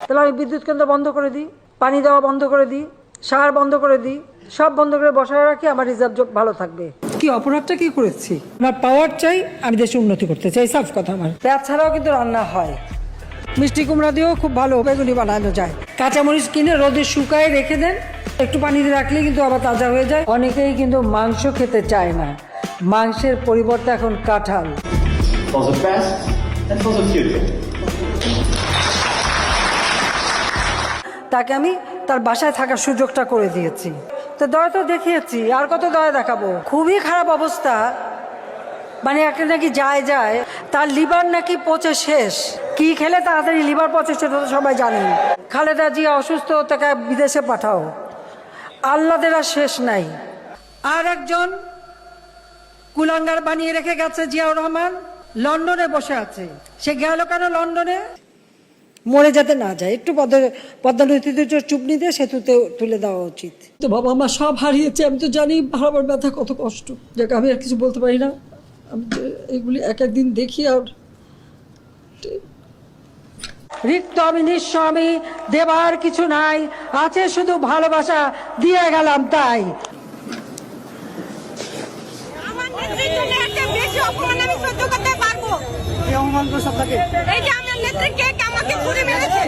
তাহলে আমি বিদ্যুৎ কেন্দ্র বন্ধ করে দিই, পানি দেওয়া বন্ধ করে দিই, সার বন্ধ করে দিই, সব বন্ধ করে বসায় রাখি, আমার রিজার্ভ ভালো থাকবে। কি অপরাধটা কি করেছি? আমার পাওয়ার চাই, আমি দেশে উন্নতি করতে চাই, সাফ কথা। আমার পেঁয়াজ ছাড়াও কিন্তু রান্না হয়, মিষ্টি কুমড়া দিয়েও খুব ভালো বেগুনি বানানো যায়। কাঁচামরিচ কিনে রোদে শুকায় রেখে দেন, একটু পানি দিয়ে রাখলে কিন্তু আবার তাজা হয়ে যায়। অনেকেই কিন্তু মাংস খেতে চায় না, মাংসের পরিবর্তে এখন কাঁঠাল। তাকে আমি তার বাসায় থাকার সুযোগটা করে দিয়েছি। তো দয়া তো দেখিয়েছি, আর কত দয়া দেখাবো? খুবই খারাপ অবস্থা, মানে একটা নাকি যায় তার লিভার নাকি পচে শেষ। কি খেলে তাড়াতাড়ি লিভার পচে সেটা তো সবাই জানেন। খালেদা জিয়া অসুস্থ, তাকে বিদেশে পাঠাও, আল্লাদের আর শেষ নাই। আর একজন কুলাঙ্গার বানিয়ে রেখে গেছে জিয়াউর রহমান, লন্ডনে বসে আছে। সে গেল কেন লন্ডনে? মরে যাতে না যায়, একটু পদ্মা নদীতে চুপনি দিয়ে সেতুতে তুলে দেওয়া উচিত। তো বাবা মা সব হারিয়েছে, আমি তো জানি হারাবার ব্যথা কত কষ্ট। যাকে আমি আর কিছু বলতে পারি না, আমি এগুলি এক একদিন দেখি। আর রিক্ত আমি নিঃস্ব, আমি দেবার কিছু নাই, আছে শুধু ভালোবাসা, দিয়ে গেলাম তাই। এই যে আমার নেত্রীকে আমাকে ঘুরে মেরেছে।